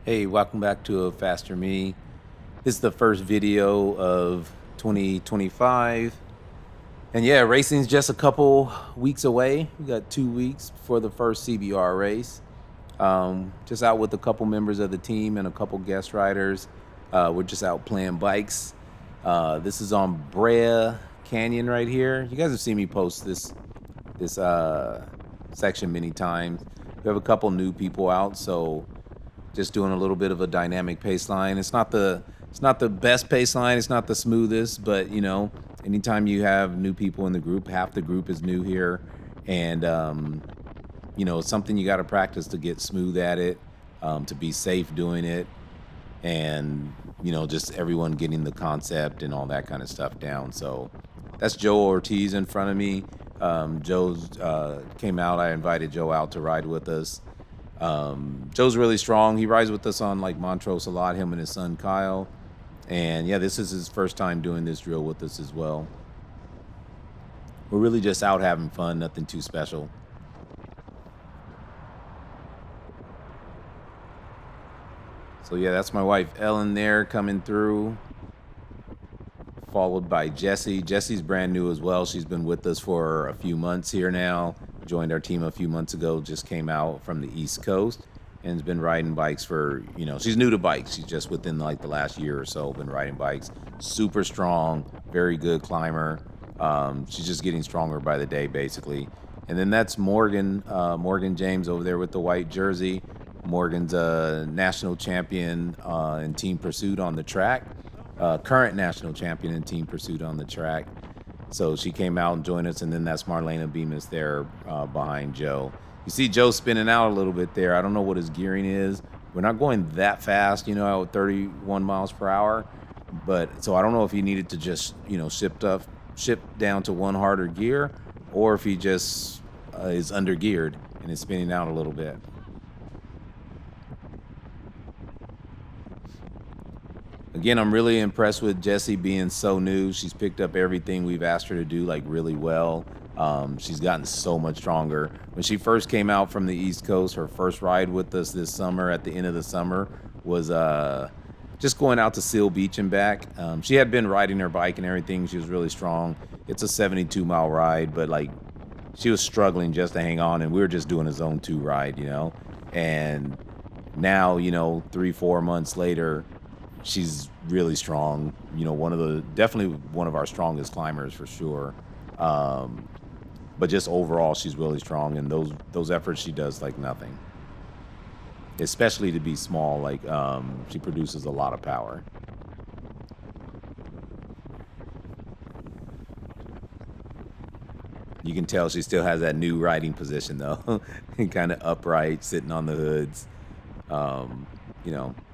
Hey, welcome back to a Faster Me. This is the first video of 2025. And yeah, racing's just a couple weeks away. We got 2 weeks before the first CBR race. Just out with a couple members of the team and a couple guest riders. We're just out playing bikes. This is on Brea Canyon right here. You guys have seen me post this section many times. We have a couple new people out, so just doing a little bit of a dynamic pace line. It's not the best pace line. It's not the smoothest, but anytime you have new people in the group, half the group is new here, and it's something you got to practice to get smooth at it, to be safe doing it, and just everyone getting the concept and all that kind of stuff down. So that's Joe Ortiz in front of me. Joe's came out. I invited Joe out to ride with us. Joe's really strong. He rides with us on like Montrose a lot, him and his son Kyle. And yeah, this is his first time doing this drill with us as well. We're really just out having fun, nothing too special. So yeah, that's my wife Ellen there coming through, followed by Jessie. Jessie's brand new as well. She's been with us for a few months here now. Joined our team a few months ago, just came out from the East Coast and has been riding bikes for, she's new to bikes. She's just within like the last year or so been riding bikes. Super strong, very good climber. She's just getting stronger by the day, basically. And then that's Morgan James over there with the white jersey. Morgan's a national champion in team pursuit on the track. Current national champion in team pursuit on the track. So she came out and joined us, and then that's Marlena Bemis there behind Joe. You see Joe spinning out a little bit there. I don't know what his gearing is. We're not going that fast, at 31 miles per hour. But so I don't know if he needed to just, shift down to one harder gear, or if he just is under geared and is spinning out a little bit. Again, I'm really impressed with Jessie being so new. She's picked up everything we've asked her to do like really well. She's gotten so much stronger. When she first came out from the East Coast, her first ride with us this summer at the end of the summer was just going out to Seal Beach and back. She had been riding her bike and everything. She was really strong. It's a 72-mile ride, but like she was struggling just to hang on, and we were just doing a zone 2 ride, And now, 3-4 months later, she's really strong. Definitely one of our strongest climbers for sure. But just overall, she's really strong, and those efforts she does like nothing. Especially to be small, like she produces a lot of power. You can tell she still has that new riding position though, kind of upright, sitting on the hoods.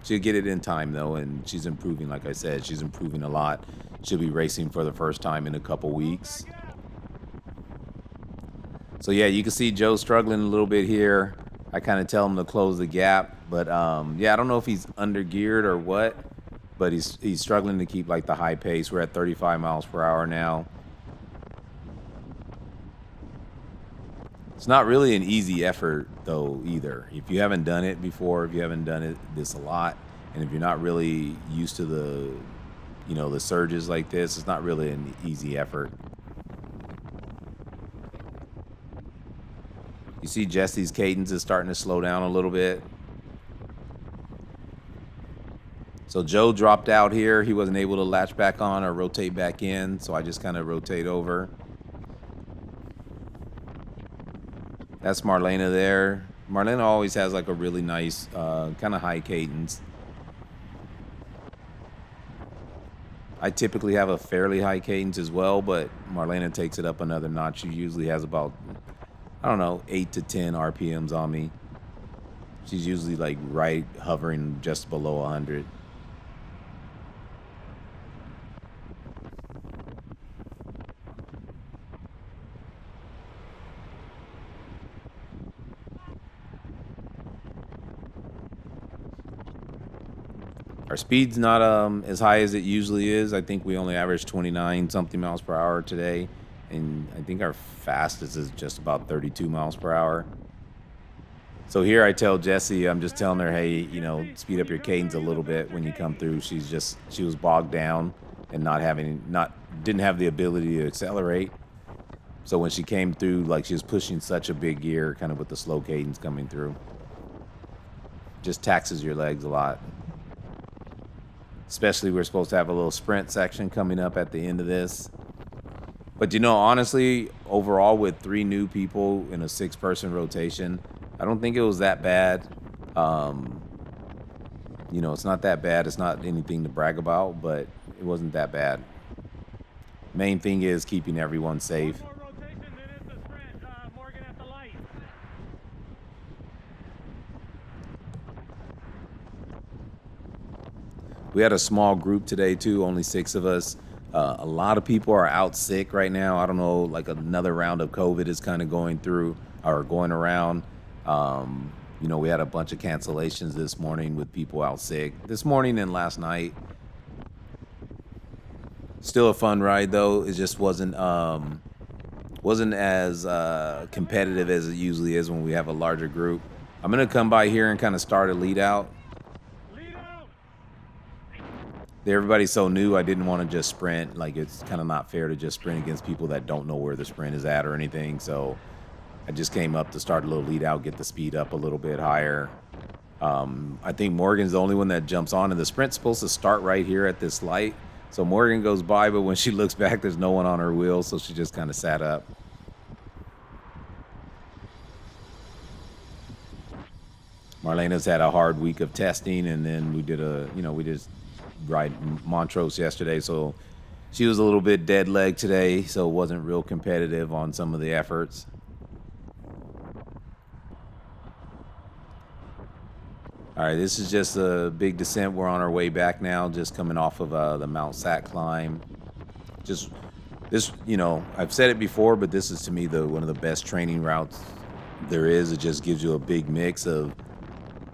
She'll get it in time though, and she's improving. Like I said, she's improving a lot. She'll be racing for the first time in a couple weeks. So yeah, you can see Joe struggling a little bit here. I kind of tell him to close the gap, but yeah, I don't know if he's under geared or what, but he's struggling to keep like the high pace. We're at 35 miles per hour now. It's not really an easy effort though either. If you haven't done it before, if you haven't done this a lot, and if you're not really used to the surges like this, it's not really an easy effort. You see Jesse's cadence is starting to slow down a little bit. So Joe dropped out here. He wasn't able to latch back on or rotate back in, so I just kind of rotate over. That's Marlena there. Marlena always has like a really nice kind of high cadence. I typically have a fairly high cadence as well, but Marlena takes it up another notch. She usually has about, 8 to 10 RPMs on me. She's usually like right hovering just below 100. Our speed's not as high as it usually is. I think we only average 29 something miles per hour today, and I think our fastest is just about 32 miles per hour. So here I tell Jessie, I'm just telling her, hey, speed up your cadence a little bit when you come through. She was bogged down and didn't have the ability to accelerate. So when she came through, like she was pushing such a big gear, kind of with the slow cadence coming through. Just taxes your legs a lot. Especially we're supposed to have a little sprint section coming up at the end of this. But honestly, overall with 3 new people in a 6-person rotation, I don't think it was that bad. It's not that bad. It's not anything to brag about, but it wasn't that bad. Main thing is keeping everyone safe. One more rotation, then it's a sprint. Morgan at the light. We had a small group today too, only 6 of us. A lot of people are out sick right now. I don't know, like another round of COVID is kind of going around. We had a bunch of cancellations this morning with people out sick this morning and last night. Still a fun ride though. It just wasn't as competitive as it usually is when we have a larger group. I'm gonna come by here and kind of start a lead out. Everybody's so new, I didn't want to just sprint. Like, it's kind of not fair to just sprint against people that don't know where the sprint is at or anything. So I just came up to start a little lead out, get the speed up a little bit higher. I think Morgan's the only one that jumps on, and the sprint's supposed to start right here at this light. So Morgan goes by, but when she looks back, there's no one on her wheel, so she just kind of sat up. Marlena's had a hard week of testing, and then we did we just ride Montrose yesterday, so she was a little bit dead leg today, so it wasn't real competitive on some of the efforts. All right, this is just a big descent. We're on our way back now, just coming off of the Mount Sac climb. Just this, I've said it before, but this is to me one of the best training routes there is. It just gives you a big mix of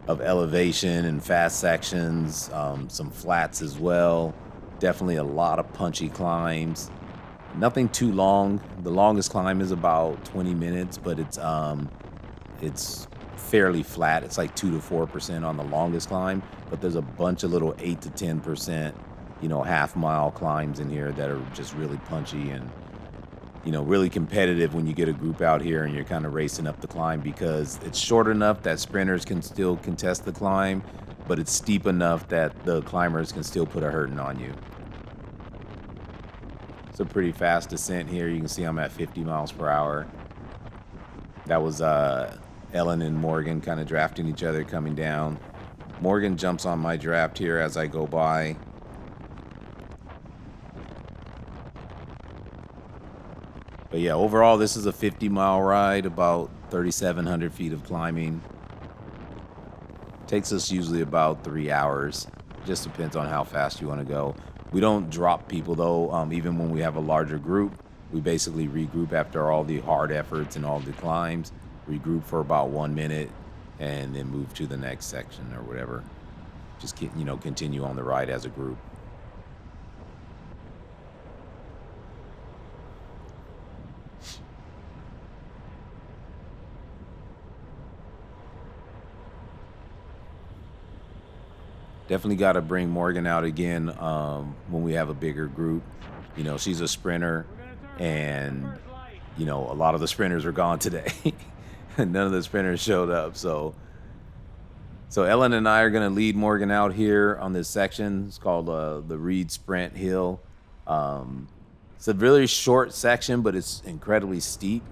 elevation and fast sections, some flats as well. Definitely a lot of punchy climbs. Nothing too long. The longest climb is about 20 minutes, but it's fairly flat. It's like 2 to 4% on the longest climb, but there's a bunch of little 8 to 10%, half-mile climbs in here that are just really punchy and really competitive when you get a group out here and you're kind of racing up the climb, because it's short enough that sprinters can still contest the climb, but it's steep enough that the climbers can still put a hurting on you. It's a pretty fast descent here. You can see I'm at 50 miles per hour. That was Ellen and Morgan kind of drafting each other coming down. Morgan jumps on my draft here as I go by. But yeah, overall, this is a 50-mile ride, about 3,700 feet of climbing. Takes us usually about 3 hours. Just depends on how fast you want to go. We don't drop people, though. Even when we have a larger group, we basically regroup after all the hard efforts and all the climbs. Regroup for about 1 minute and then move to the next section or whatever. Just continue on the ride as a group. Definitely got to bring Morgan out again when we have a bigger group. She's a sprinter, and a lot of the sprinters are gone today. None of the sprinters showed up, so Ellen and I are going to lead Morgan out here on this section. It's called the Reed Sprint Hill. It's a really short section, but it's incredibly steep.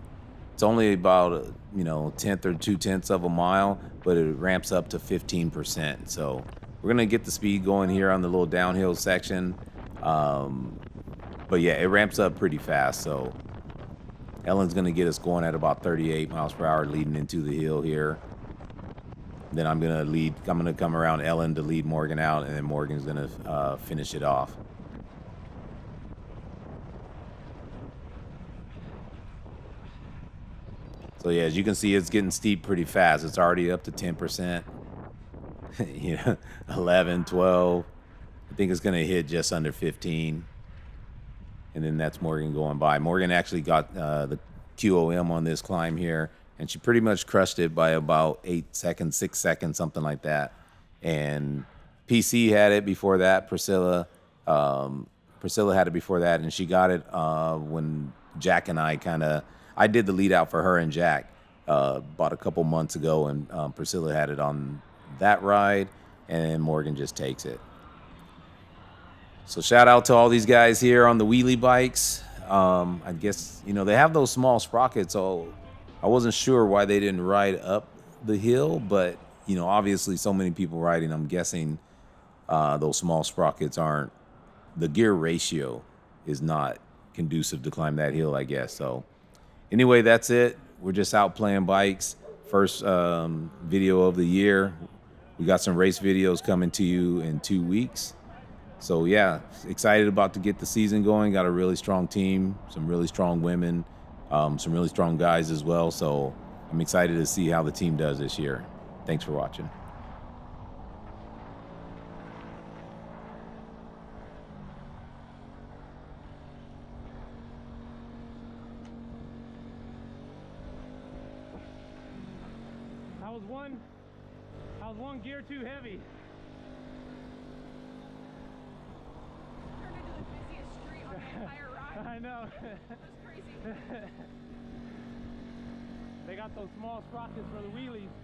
It's only about a 1/10 or 2/10 of a mile, but it ramps up to 15%. So we're gonna get the speed going here on the little downhill section. But yeah, it ramps up pretty fast. So Ellen's gonna get us going at about 38 miles per hour leading into the hill here. Then I'm gonna come around Ellen to lead Morgan out, and then Morgan's gonna finish it off. So yeah, as you can see, it's getting steep pretty fast. It's already up to 10%. 11, 12. I think it's gonna hit just under 15. And then that's Morgan going by. Morgan actually got the QOM on this climb here. and she pretty much crushed it by about 8 seconds, 6 seconds, something like that. And PC had it before that. Priscilla had it before that, and she got it when Jack and I did the lead out for her and Jack about a couple months ago, and Priscilla had it on that ride, and Morgan just takes it. So shout out to all these guys here on the wheelie bikes. I guess, they have those small sprockets, so I wasn't sure why they didn't ride up the hill, but, obviously so many people riding, I'm guessing those small sprockets aren't, the gear ratio is not conducive to climb that hill, I guess. So anyway, that's it. We're just out playing bikes. First video of the year. We got some race videos coming to you in 2 weeks. So yeah, excited about to get the season going. Got a really strong team, some really strong women, some really strong guys as well. So I'm excited to see how the team does this year. Thanks for watching. I was one gear too heavy. Turned into the busiest street on the entire ride. I know. That's crazy. They got those small sprockets for the wheelies.